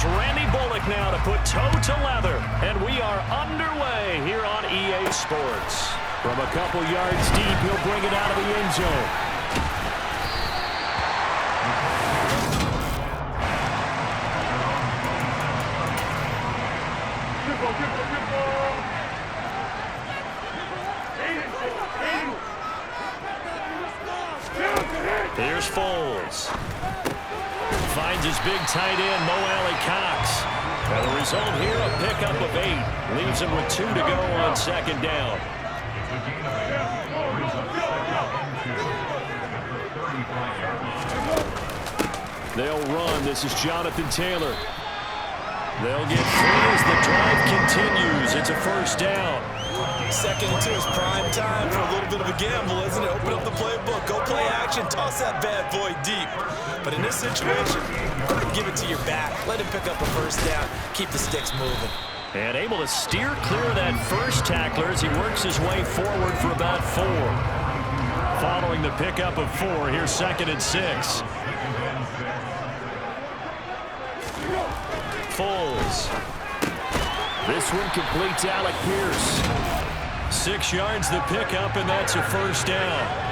Here's Randy Bullock now to put toe to leather. And we are underway here on EA Sports. From a couple yards deep, he'll bring it out of the end zone. Here's Foles. Finds his big tight end, Mo Alley-Cox. And the result here, a pickup of 8. Leaves him with 2 to go on second down. They'll run. This is Jonathan Taylor. They'll get 3 as the drive continues. It's a first down. Second and 2 is prime time for a little bit of a gamble, isn't it? Open up the playbook, go play action, toss that bad boy deep. But in this situation, give it to your back. Let him pick up a first down. Keep the sticks moving. And able to steer clear of that first tackler as he works his way forward for about 4. Following the pickup of 4, here's second and 6. Foles. This one completes Alec Pierce. 6 yards the pickup, and that's a first down.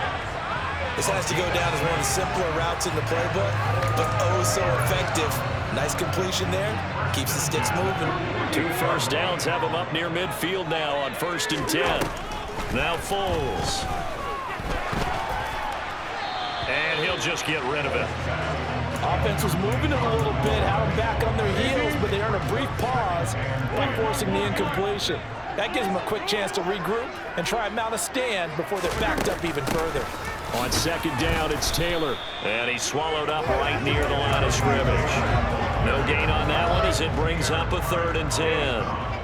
This has to go down as one of the simpler routes in the playbook, but oh so effective. Nice completion there. Keeps the sticks moving. 2 first downs have him up near midfield now on 1st and 10. Now Foles. And he'll just get rid of it. Offense was moving it a little bit, had them back on their heels, but they earned a brief pause by forcing the incompletion. That gives them a quick chance to regroup and try and mount a stand before they're backed up even further. On second down, it's Taylor. And he's swallowed up right near the line of scrimmage. No gain on that one as it brings up a 3rd and 10.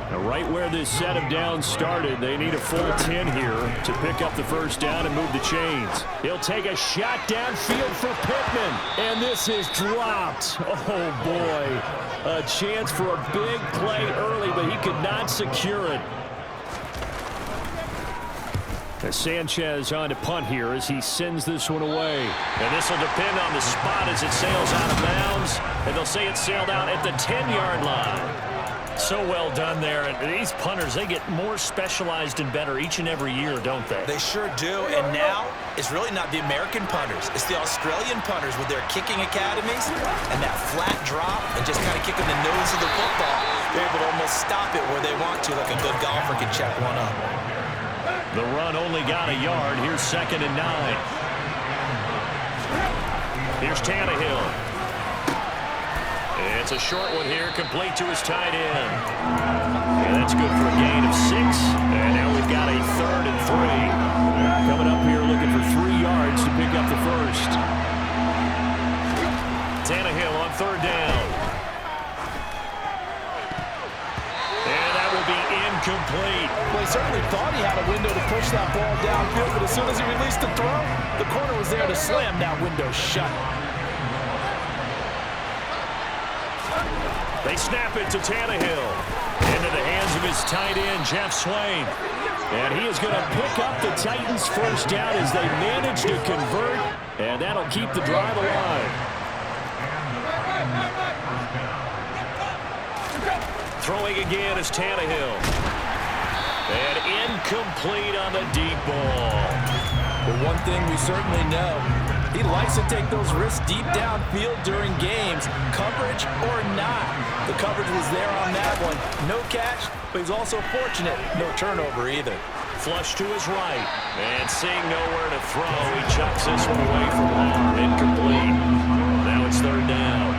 Now, right where this set of downs started, they need a full 10 here to pick up the first down and move the chains. He'll take a shot downfield for Pittman. And this is dropped. Oh, boy. A chance for a big play early, but he could not secure it. As Sanchez on to punt here as he sends this one away. And this will depend on the spot as it sails out of bounds. And they'll say it sailed out at the 10-yard line. So well done there. And these punters, they get more specialized and better each and every year, don't they? They sure do. And now, it's really not the American punters. It's the Australian punters with their kicking academies and that flat drop and just kind of kicking the nose of the football. They're able to almost stop it where they want to, like a good golfer can check one up. The run only got a yard. Here's 2nd and 9. Here's Tannehill. It's a short one here, complete to his tight end. And that's good for a gain of 6. And now we've got a 3rd and 3. Coming up here looking for 3 yards to pick up the first. Tannehill on 3rd down. And that will be incomplete. Well, he certainly thought he had a window to push that ball downfield, but as soon as he released the throw, the corner was there to slam that window shut. They snap it to Tannehill. Into the hands of his tight end, Jeff Swain. And he is going to pick up the Titans' first down as they manage to convert. And that'll keep the drive alive. Throwing again is Tannehill. And incomplete on the deep ball. Well, one thing we certainly know, he likes to take those risks deep downfield during games, coverage or not. The coverage was there on that one. No catch, but he's also fortunate. No turnover either. Flush to his right. And seeing nowhere to throw, he chucks this one away from home. Incomplete. Now it's 3rd down.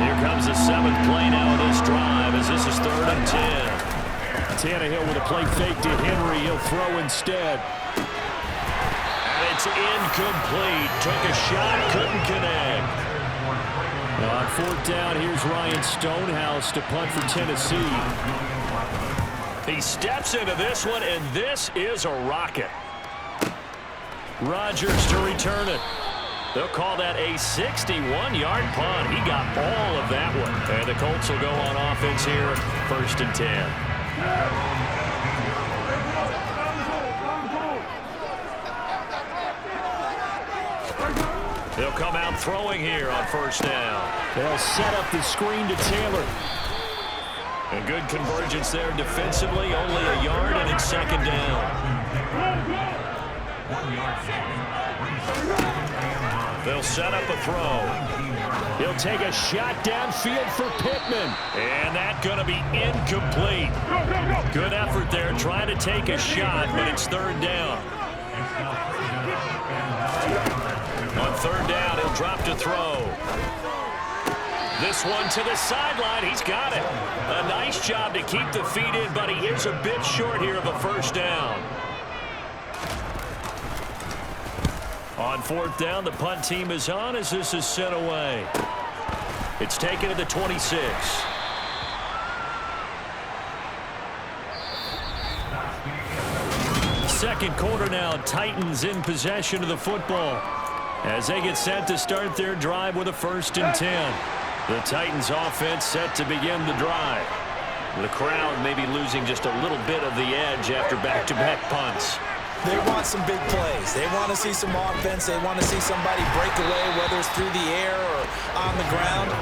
Here comes the 7th play now of this drive as this is 3rd and 10. Tannehill with a play fake to Henry. He'll throw instead. And it's incomplete. Took a shot, couldn't connect. On 4th down, here's Ryan Stonehouse to punt for Tennessee. He steps into this one, and this is a rocket. Rodgers to return it. They'll call that a 61-yard punt. He got all of that one. And the Colts will go on offense here, 1st and 10. They'll come out throwing here on first down. They'll set up the screen to Taylor. A good convergence there defensively, only a yard, and it's second down. They'll set up a throw. He'll take a shot downfield for Pittman. And that's going to be incomplete. Good effort there trying to take a shot, but it's third down. On third down, he'll drop to throw. This one to the sideline. He's got it. A nice job to keep the feet in, but he is a bit short here of a first down. On fourth down, the punt team is on as this is sent away. It's taken to the 26. Second quarter now, Titans in possession of the football as they get set to start their drive with a 1st and 10. The Titans offense set to begin the drive. The crowd may be losing just a little bit of the edge after back-to-back punts. They want some big plays. They want to see some offense. They want to see somebody break away, whether it's through the air or on the ground.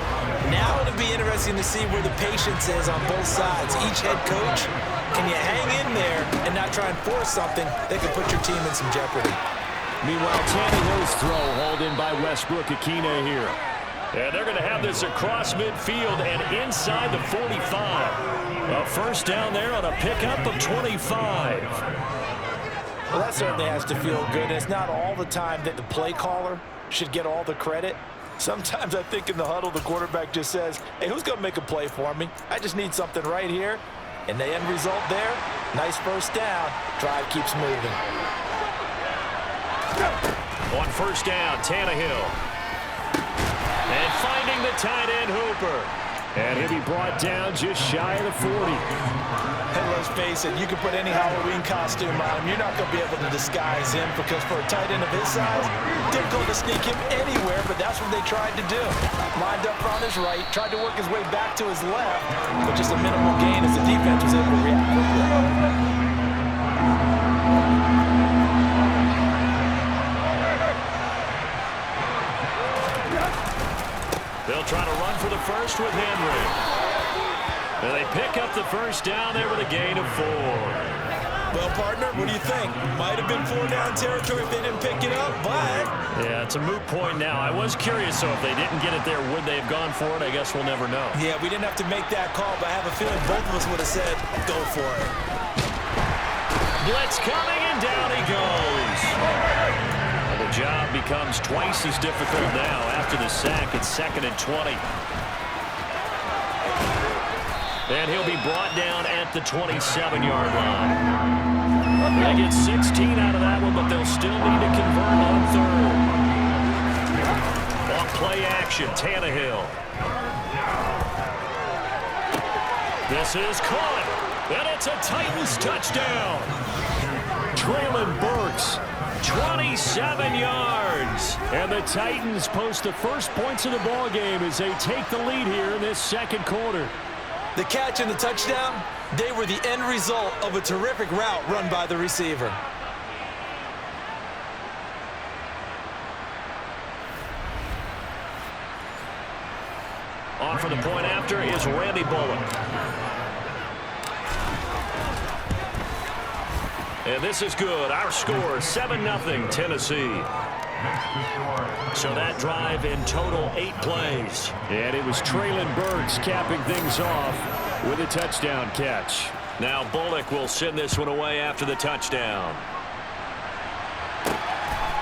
Now it'll be interesting to see where the patience is on both sides. Each head coach, can you hang in there and not try and force something that could put your team in some jeopardy? Meanwhile, Tannehill's throw hauled in by Westbrook-Ikhine here. And they're going to have this across midfield and inside the 45. A first down there on a pickup of 25. Well, that certainly has to feel good. It's not all the time that the play caller should get all the credit. Sometimes I think in the huddle, the quarterback just says, hey, who's going to make a play for me? I just need something right here. And the end result there, nice first down. Drive keeps moving. On first down, Tannehill. And finding the tight end, Hooper. And he'll be brought down just shy of the 40. And let's face it, you can put any Halloween costume on him. You're not going to be able to disguise him because for a tight end of his size, difficult to sneak him anywhere, but that's what they tried to do. Lined up on his right, tried to work his way back to his left, but just a minimal gain as the defense was able to react quickly. They'll try to run for the first with Henry. And they pick up the first down there with a gain of 4. Well, partner, what do you think? Might have been 4-down territory if they didn't pick it up, but... Yeah, it's a moot point now. I was curious, so if they didn't get it there, would they have gone for it? I guess we'll never know. Yeah, we didn't have to make that call, but I have a feeling both of us would have said, go for it. Blitz coming, and down he goes. The job becomes twice as difficult now after the sack. It's 2nd and 20. And he'll be brought down at the 27-yard line. They get 16 out of that one, but they'll still need to convert on third. On play action, Tannehill. This is caught, and it's a Titans touchdown. Traylon Burks. 27 yards. And the Titans post the first points of the ball game as they take the lead here in this second quarter. The catch and the touchdown, they were the end result of a terrific route run by the receiver. On for the point after is Randy Bullock. And this is good. Our score, 7-0 Tennessee. So that drive in total 8 plays. And it was Traylon Burks capping things off with a touchdown catch. Now Bullock will send this one away after the touchdown.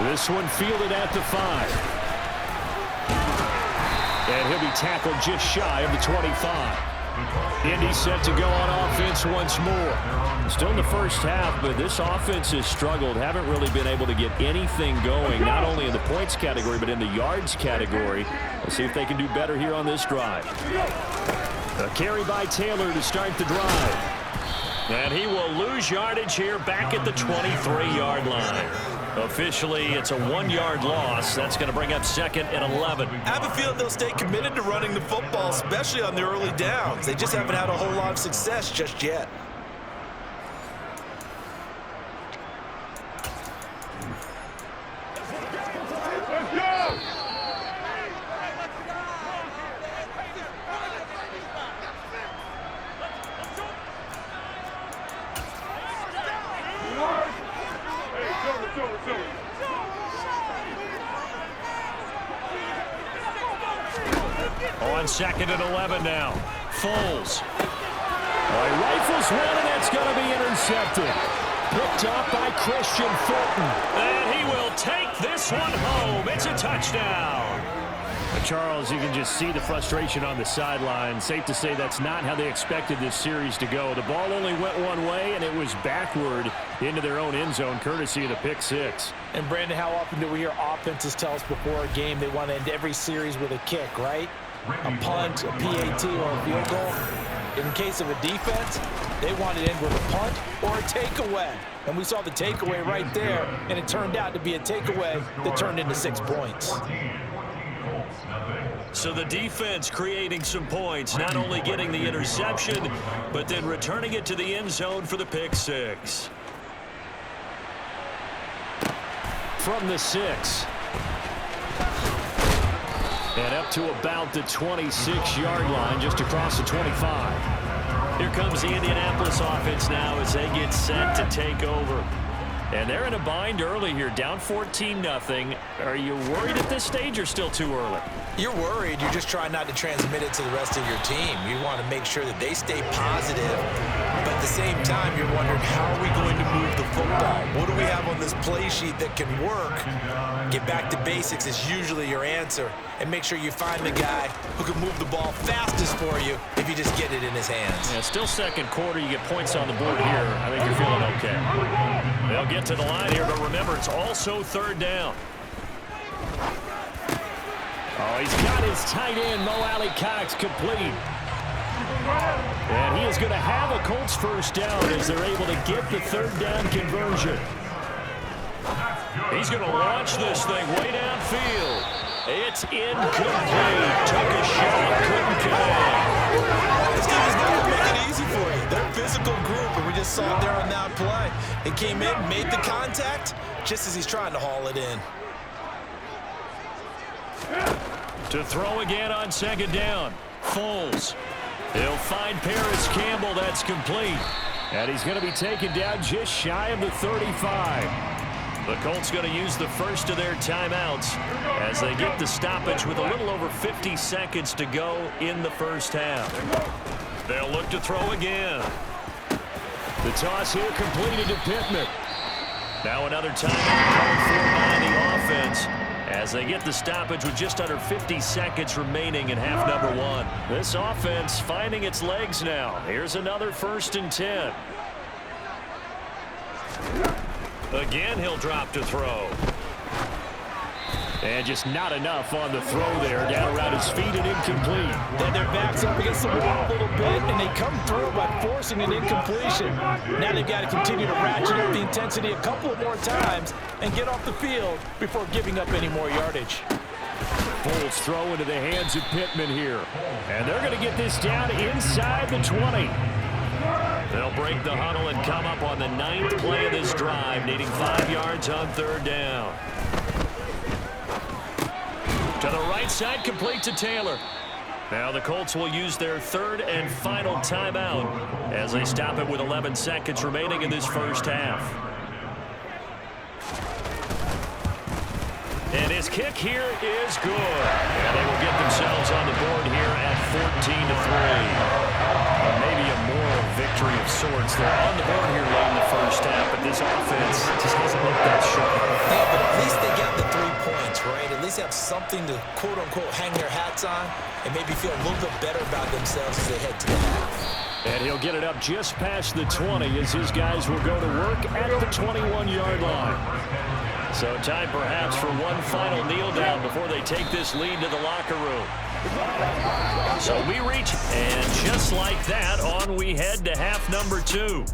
This one fielded at the 5. And he'll be tackled just shy of the 25. Indy set to go on offense once more. Still in the first half, but this offense has struggled. Haven't really been able to get anything going, not only in the points category, but in the yards category. Let's see if they can do better here on this drive. A carry by Taylor to start the drive. And he will lose yardage here back at the 23-yard line. Officially, it's a 1-yard loss. That's going to bring up 2nd and 11. I have a feeling they'll stay committed to running the football, especially on the early downs. They just haven't had a whole lot of success just yet. On 2nd and 11 now. Foles. He rifles one, and that's going to be intercepted. Picked up by Christian Fulton. And he will take this one home. It's a touchdown. Charles, you can just see the frustration on the sideline. Safe to say that's not how they expected this series to go. The ball only went one way, and it was backward into their own end zone, courtesy of the pick six. And, Brandon, how often do we hear offenses tell us before a game they want to end every series with a kick, right? A punt, a PAT, or a field goal. In case of a defense, they want it in with a punt or a takeaway. And we saw the takeaway right there, and it turned out to be a takeaway that turned into 6 points. So the defense creating some points, not only getting the interception, but then returning it to the end zone for the pick six. From the 6. And up to about the 26-yard line, just across the 25. Here comes the Indianapolis offense now as they get set to take over. And they're in a bind early here, down 14-0. Are you worried at this stage or still too early? You're worried. You're just trying not to transmit it to the rest of your team. You want to make sure that they stay positive. But at the same time, you're wondering, how are we going to move the football? What do we have on this play sheet that can work? Get back to basics is usually your answer. And make sure you find the guy who can move the ball fastest for you if you just get it in his hands. Yeah, still second quarter. You get points on the board here. I think you're feeling okay. They'll get to the line here, but remember, it's also third down. Oh, he's got his tight end, Mo Alley-Cox, complete. And he is going to have a Colts first down as they're able to get the third down conversion. He's going to launch this thing way downfield. It's incomplete. Took a shot, couldn't connect. This team is not going to make it easy for you. They're a physical group, and we just saw it there on that play. It came in, made the contact, just as he's trying to haul it in. To throw again on second down. Foles. He'll find Paris Campbell. That's complete. And he's going to be taken down just shy of the 35. The Colts going to use the first of their timeouts as they get the stoppage with a little over 50 seconds to go in the first half. They'll look to throw again. The toss here completed to Pittman. Now another timeout called for by the offense as they get the stoppage with just under 50 seconds remaining in half number one. This offense finding its legs now. Here's another 1st and 10. Again, he'll drop to throw. And just not enough on the throw there. Down around his feet and incomplete. Then their backs up against the wall a little bit, and they come through by forcing an incompletion. Now they've got to continue to ratchet up the intensity a couple more times and get off the field before giving up any more yardage. Foles throw into the hands of Pittman here. And they're going to get this down inside the 20. They'll break the huddle and come up on the 9th play of this drive, needing 5 yards on third down. To the right side, complete to Taylor. Now the Colts will use their 3rd and final timeout as they stop it with 11 seconds remaining in this first half. And his kick here is good. And they will get themselves on the board here at 14-3. Maybe a moral victory of sorts. They're on the board here late in the first half, but this offense just hasn't looked that sharp. Yeah, but at least they got the 3 points, right? At least have something to, quote-unquote, hang their hats on and maybe feel a little bit better about themselves as they head to the half. And he'll get it up just past the 20 as his guys will go to work at the 21-yard line. So time perhaps for one final kneel down before they take this lead to the locker room. So we reach, and just like that, on we head to half number 2.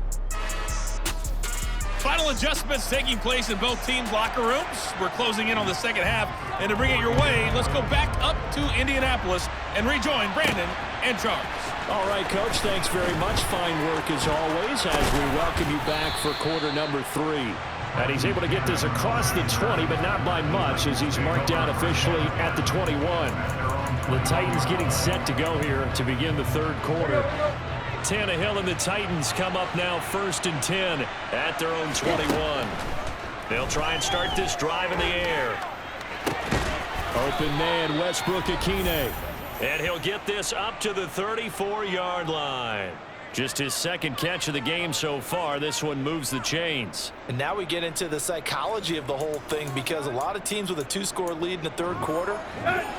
Final adjustments taking place in both teams' locker rooms. We're closing in on the second half, and to bring it your way, let's go back up to Indianapolis and rejoin Brandon and Charles. All right, Coach, thanks very much. Fine work as always as we welcome you back for quarter number 3. And he's able to get this across the 20, but not by much as he's marked down officially at the 21. The Titans getting set to go here to begin the third quarter. Tannehill and the Titans come up now 1st and 10 at their own 21. They'll try and start this drive in the air. Open man, Westbrook-Akine. And he'll get this up to the 34-yard line. Just his second catch of the game so far. This one moves the chains. And now we get into the psychology of the whole thing, because a lot of teams with a 2-score lead in the third quarter,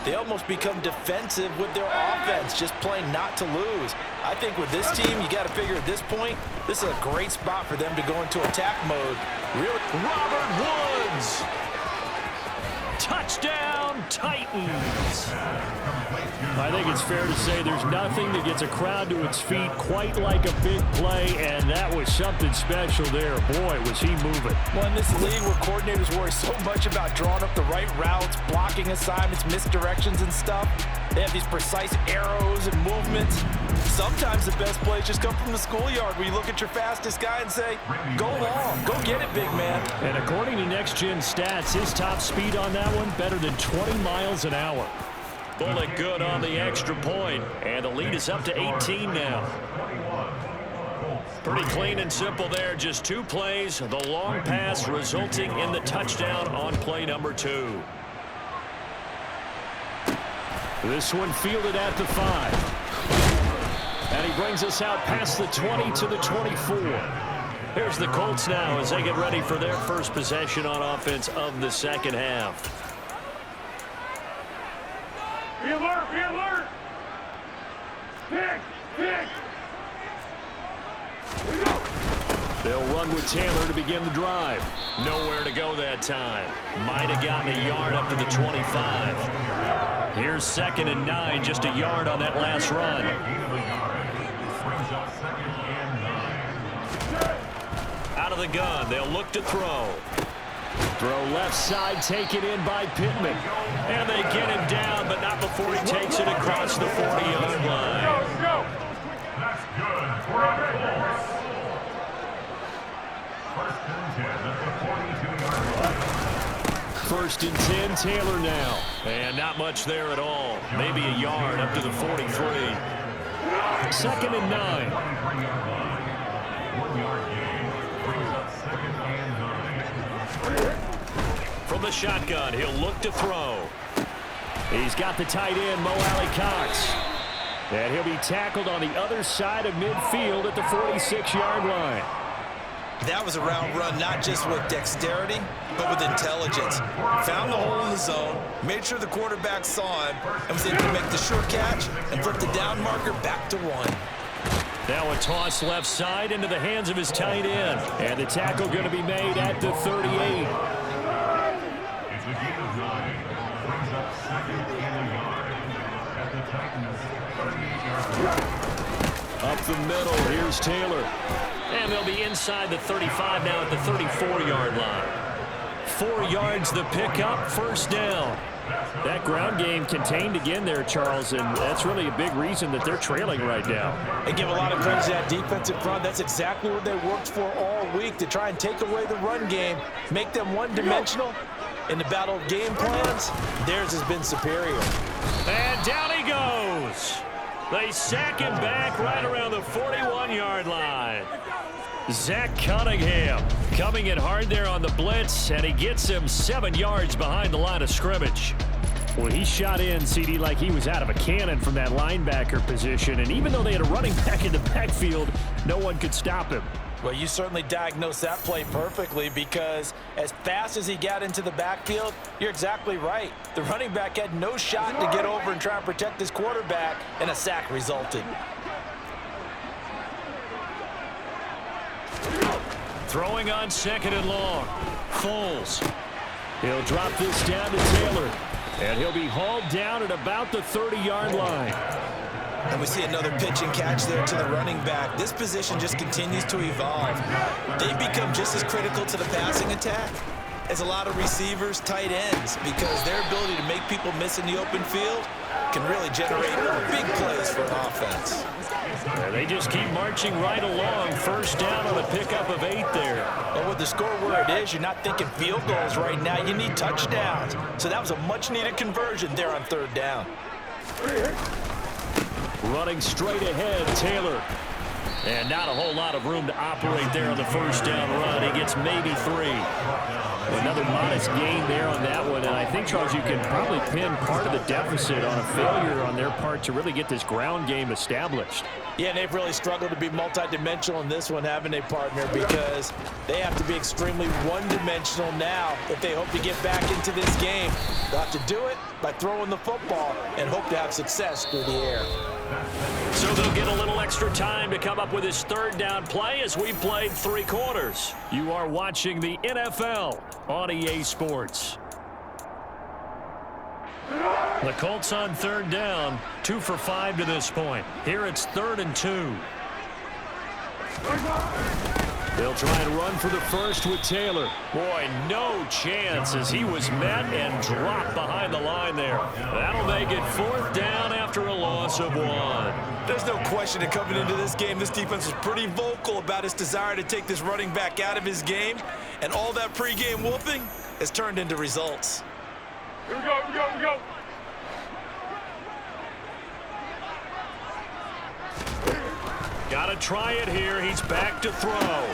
they almost become defensive with their offense, just playing not to lose. I think with this team, you got to figure at this point, this is a great spot for them to go into attack mode. Really, Robert Woods. Touchdown, Titans. I think it's fair to say there's nothing that gets a crowd to its feet quite like a big play, and that was something special there. Boy, was he moving. Well, in this league where coordinators worry so much about drawing up the right routes, blocking assignments, misdirections and stuff, they have these precise arrows and movements. Sometimes the best plays just come from the schoolyard, where you look at your fastest guy and say, go long, go get it, big man. And according to Next Gen Stats, his top speed on that one, better than 20 miles an hour. Bullet good on the extra point, and the lead is up to 18 now. Pretty clean and simple there, just 2 plays, the long pass resulting in the touchdown on play number 2. This one fielded at the 5. And he brings us out past the 20 to the 24. Here's the Colts now as they get ready for their first possession on offense of the second half. Be alert, be alert! Pick, pick! Here we go! They'll run with Taylor to begin the drive. Nowhere to go that time. Might have gotten a yard up to the 25. Here's 2nd and 9, just a yard on that last run. Out of the gun, they'll look to throw. Throw left side, taken in by Pittman. And they get him down, but not before he takes it across the 40-yard line. Let's go! That's good. We're on course. First and 10, Taylor now. And not much there at all. Maybe a yard up to the 43. 2nd and 9. From the shotgun, he'll look to throw. He's got the tight end, Mo Alley-Cox. And he'll be tackled on the other side of midfield at the 46-yard line. That was a route run, not just with dexterity, but with intelligence. Found the hole in the zone, made sure the quarterback saw him, and was able to make the short catch and flip the down marker back to 1. Now a toss left side into the hands of his tight end. And the tackle going to be made at the 38. It's a gain of 9. Brings up 2nd and a yard at the Titans' 38-yard line. Up the middle, here's Taylor. And they'll be inside the 35 now at the 34-yard line. 4 yards the pickup, first down. That ground game contained again there, Charles, and that's really a big reason that they're trailing right now. They give a lot of credit to that defensive front. That's exactly what they worked for all week, to try and take away the run game, make them one-dimensional. In the battle of game plans, theirs has been superior. And down he goes. They sack him back right around the 41-yard line. Zach Cunningham coming in hard there on the blitz, and he gets him 7 yards behind the line of scrimmage. Well, he shot in, CD, like he was out of a cannon from that linebacker position, and even though they had a running back in the backfield, no one could stop him. Well, you certainly diagnosed that play perfectly, because as fast as he got into the backfield, you're exactly right. The running back had no shot to get over and try and protect his quarterback, and a sack resulted. Throwing on 2nd and long. Foles. He'll drop this down to Taylor. And he'll be hauled down at about the 30-yard line. And we see another pitch and catch there to the running back. This position just continues to evolve. They become just as critical to the passing attack as a lot of receivers, tight ends, because their ability to make people miss in the open field can really generate big plays for an offense. They just keep marching right along. First down on a pickup of 8 there. But with the score where it is, you're not thinking field goals right now. You need touchdowns. So that was a much-needed conversion there on 3rd down. Running straight ahead, Taylor. And not a whole lot of room to operate there on the first down run. He gets maybe 3. Another modest gain there on that one. And I think, Charles, you can probably pin part of the deficit on a failure on their part to really get this ground game established. Yeah, and they've really struggled to be multidimensional in this one, haven't they, partner? Because they have to be extremely one-dimensional now if they hope to get back into this game. They'll have to do it by throwing the football and hope to have success through the air. So they'll get a little extra time to come up with his third down play as we played 3 quarters. You are watching the NFL on EA Sports. The Colts on third down, 2 for 5 to this point. Here it's 3rd and 2. They'll try and run for the first with Taylor. Boy, no chance as he was met and dropped behind the line there. That'll make it 4th down after a loss of 1. There's no question that coming into this game, this defense was pretty vocal about its desire to take this running back out of his game. And all that pregame whooping has turned into results. Here we go, here we go, here we go. Got to try it here. He's back to throw.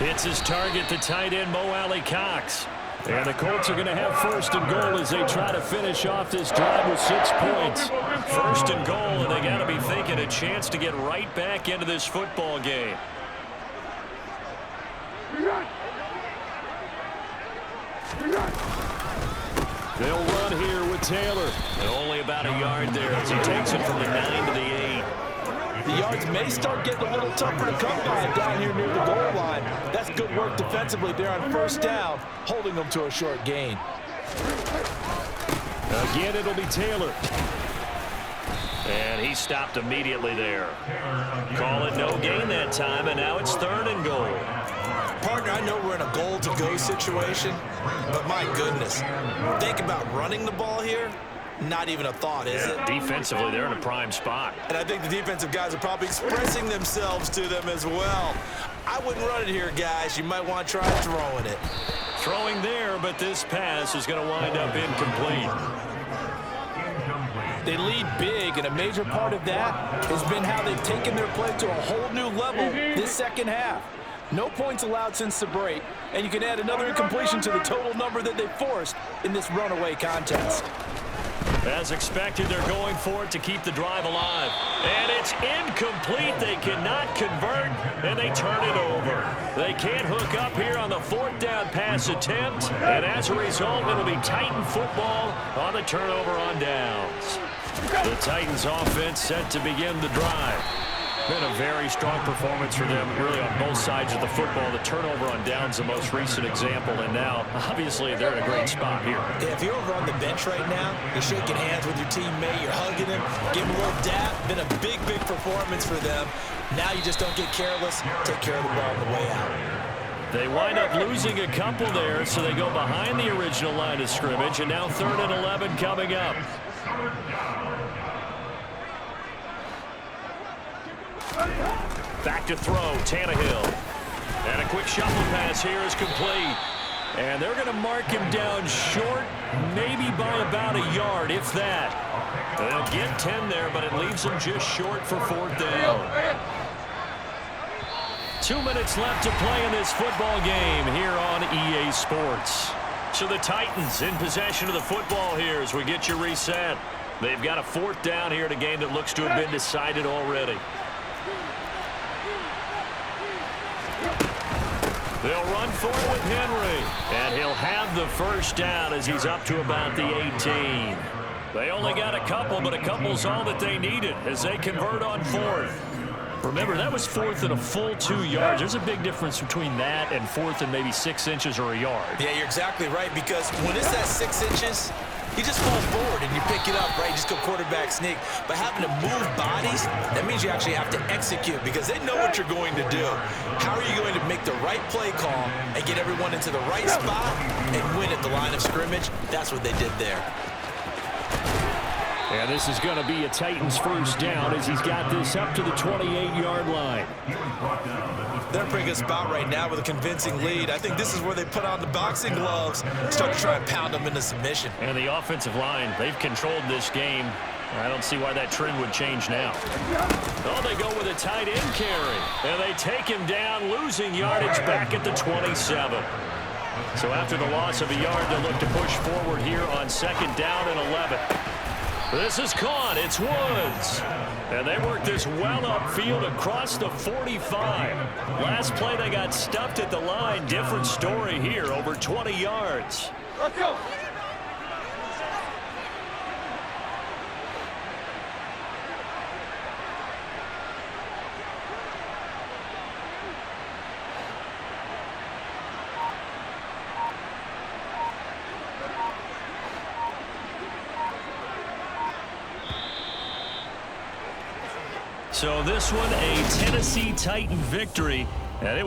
Hits his target, the tight end, Mo Alley Cox. And the Colts are going to have 1st and goal as they try to finish off this drive with 6 points. 1st and goal, and they got to be thinking a chance to get right back into this football game. They'll run here with Taylor. And only about a yard there as he takes it from the 9 to the 8. The yards may start getting a little tougher to come by down here near the goal line. That's good work defensively there on 1st down, holding them to a short gain. Again, it'll be Taylor. And he stopped immediately there. Call it no gain that time, and now it's 3rd and goal. Partner, I know we're in a goal-to-go situation, but my goodness, think about running the ball here. Not even a thought, is it? Defensively, they're in a prime spot. And I think the defensive guys are probably expressing themselves to them as well. I wouldn't run it here, guys. You might want to try throwing it. Throwing there, but this pass is going to wind up incomplete. They lead big, and a major part of that has been how they've taken their play to a whole new level this second half. No points allowed since the break, and you can add another incompletion to the total number that they forced in this runaway contest. As expected, they're going for it to keep the drive alive. And it's incomplete. They cannot convert, and they turn it over. They can't hook up here on the 4th down pass attempt. And as a result, it'll be Titan football on the turnover on downs. The Titans offense set to begin the drive. Been a very strong performance for them, really, on both sides of the football. The turnover on downs, the most recent example, and now, obviously, they're in a great spot here. Yeah, if you're over on the bench right now, you're shaking hands with your teammate, you're hugging him, giving him a little dap. Been a big, big performance for them. Now you just don't get careless. Take care of the ball on the way out. They wind up losing a couple there, so they go behind the original line of scrimmage, and now 3rd and 11 coming up. Back to throw, Tannehill. And a quick shuffle pass here is complete. And they're going to mark him down short, maybe by about a yard, if that. They'll get 10 there, but it leaves them just short for 4th down. 2 minutes left to play in this football game here on EA Sports. So the Titans in possession of the football here as we get you reset. They've got a 4th down here in a game that looks to have been decided already. They'll run for it with Henry, and he'll have the 1st down as he's up to about the 18. They only got a couple, but a couple's all that they needed as they convert on 4th. Remember, that was 4th and a full 2 yards. There's a big difference between that and 4th and maybe 6 inches or a yard. Yeah, you're exactly right, because when it's at 6 inches, you just fall forward and you pick it up, right? You just go quarterback sneak. But having to move bodies, that means you actually have to execute because they know what you're going to do. How are you going to make the right play call and get everyone into the right spot and win at the line of scrimmage? That's what they did there. And this is going to be a Titans 1st down as he's got this up to the 28-yard line. They're in a pretty good spot right now with a convincing lead. I think this is where they put on the boxing gloves, start to try and pound them into submission. And the offensive line, they've controlled this game I don't see why that trend would change now. Oh, they go with a tight end carry. And they take him down, losing yardage back at the 27. So after the loss of a yard, they'll look to push forward here on 2nd down and 11. This is caught. It's Woods. And they work this well upfield across the 45. Last play, they got stuffed at the line. Different story here, over 20 yards. Let's go. So this one, a Tennessee Titan victory. And it